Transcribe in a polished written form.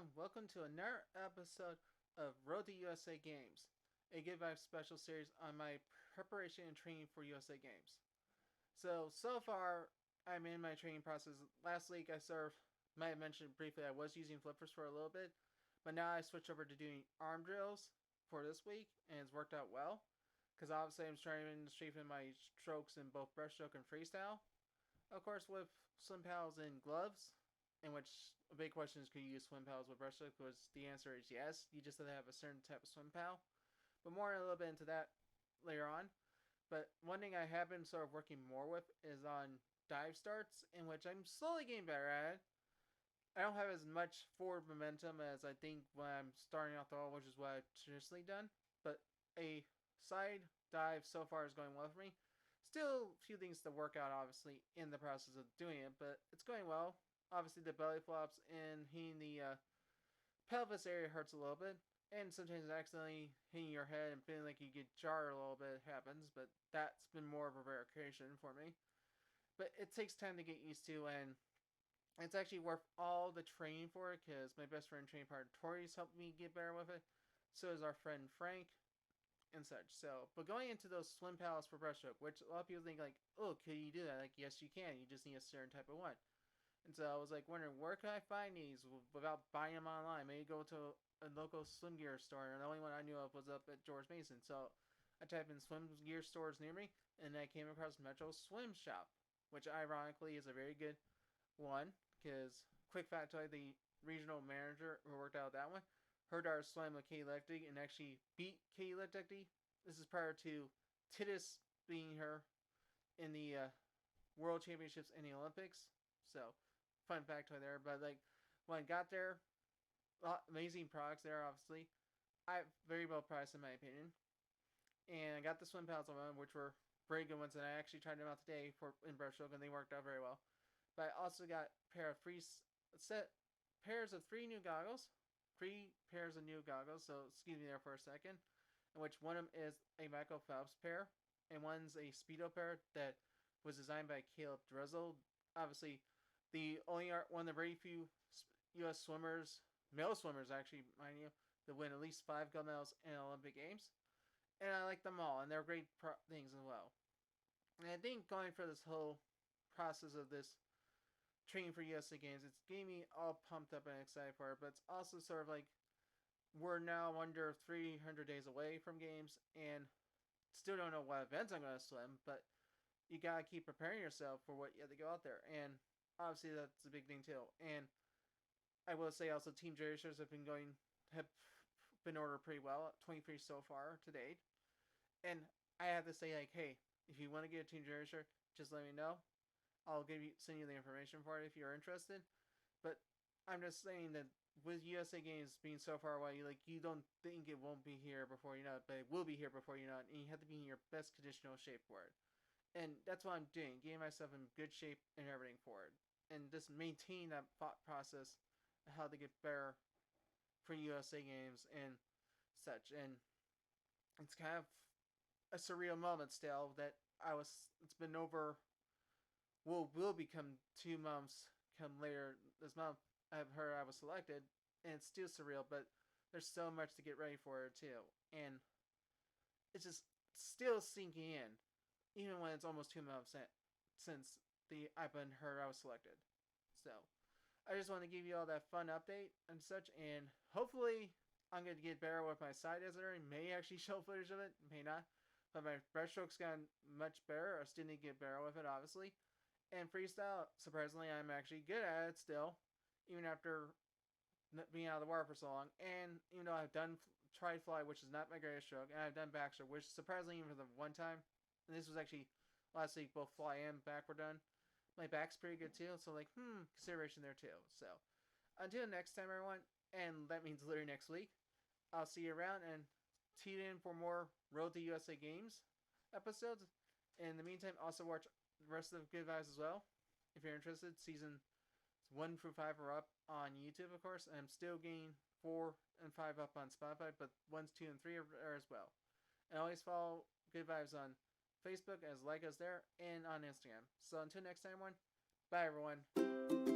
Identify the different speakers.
Speaker 1: everyone. Welcome to another episode of Road to USA Games, a Good Vibes special series on my preparation and training for USA Games. So far, I'm in my training process. Last week, might have mentioned briefly, I was using flippers for a little bit, but now I switched over to doing arm drills for this week, and it's worked out well. Because obviously, I'm trying to strengthen my strokes in both breaststroke and freestyle. Of course, with swim paddles and gloves, in which a big question is, can you use swim paddles with breaststroke? Because the answer is yes. You just have to have a certain type of swim paddle. But more a little bit into that later on. But one thing I have been sort of working more with is on dive starts, in which I'm slowly getting better at it. I don't have as much forward momentum as I think when I'm starting off the wall, which is what I've traditionally done. But a side dive so far is going well for me. Still a few things to work out, obviously, in the process of doing it, but it's going well. Obviously, the belly flops and hitting the pelvis area hurts a little bit, and sometimes accidentally hitting your head and feeling like you get jarred a little bit happens, but that's been more of a rare occasion for me. But it takes time to get used to, and it's actually worth all the training for it because my best friend training partner Tori's helped me get better with it. So is our friend Frank and such. But going into those swim paddles for breaststroke, which a lot of people think like, oh, can you do that? Like, yes, you can. You just need a certain type of one. And so I was like wondering, where can I find these without buying them online? Maybe go to a local swim gear store. And the only one I knew of was up at George Mason. So I typed in swim gear stores near me, and I came across Metro Swim Shop, which ironically is a very good one. Because quick factoid, the regional manager who worked out that one heard our swim with Katie Lecty and actually beat Katie Lecty. This is prior to Titus being her in the World Championships and the Olympics. So fun factoid there. But like when I got there, amazing products there. Obviously, I very well priced in my opinion. And I got the swim paddles on them, which were very good ones. And I actually tried them out today for in breaststroke, and they worked out very well. But I also got a pair of pairs of three new goggles, three pairs of new goggles. So excuse me there for a second. In which one of them is a Michael Phelps pair, and one's a Speedo pair that was designed by Caleb Dressel. Obviously, the only one of the very few U.S. swimmers, male swimmers actually, mind you, that win at least 5 gold medals in Olympic Games. And I like them all, and they're great things as well. And I think going for this whole process of this training for USA Games, it's getting me all pumped up and excited for it. But it's also sort of like we're now under 300 days away from games, and still don't know what events I'm going to swim. But you gotta keep preparing yourself for what you have to go out there, and obviously that's a big thing too. And I will say also, team jerseys have been ordered pretty well. 23 so far to date, and I have to say like, hey, if you want to get a team jersey shirt, just let me know. I'll send you the information for it if you're interested. But I'm just saying that with USA Games being so far away, you don't think it won't be here before you know it, but it will be here before you know it, and you have to be in your best conditional shape for it. And that's what I'm doing, getting myself in good shape and everything for it, and just maintain that thought process of how to get better for USA Games and such. And it's kind of a surreal moment still that it's been over. Will become 2 months come later this month. I've heard I was selected, and it's still surreal, but there's so much to get ready for it too, and it's just still sinking in, even when it's almost 2 months since I've been heard I was selected. So I just want to give you all that fun update and such, and hopefully I'm going to get better with my side editor and may actually show footage of it, may not. But my breaststroke's gotten much better. I still need to get better with it, obviously. And freestyle, surprisingly, I'm actually good at it still, even after being out of the water for so long. And even though I've done tried fly, which is not my greatest stroke, and I've done backstroke, which surprisingly even for the one time, and this was actually last week, both fly and back were done. My back's pretty good too, so like, consideration there too. So until next time, everyone, and that means literally next week, I'll see you around and tune in for more Road to USA Games episodes. In the meantime, also watch the rest of the Good Vibes as well. If you're interested, season 1 through 5 are up on YouTube, of course. And I'm still getting 4 and 5 up on Spotify, but 1, 2, and 3 are as well. And always follow Good Vibes on Facebook as like us there and on Instagram. So until next time, everyone, bye everyone.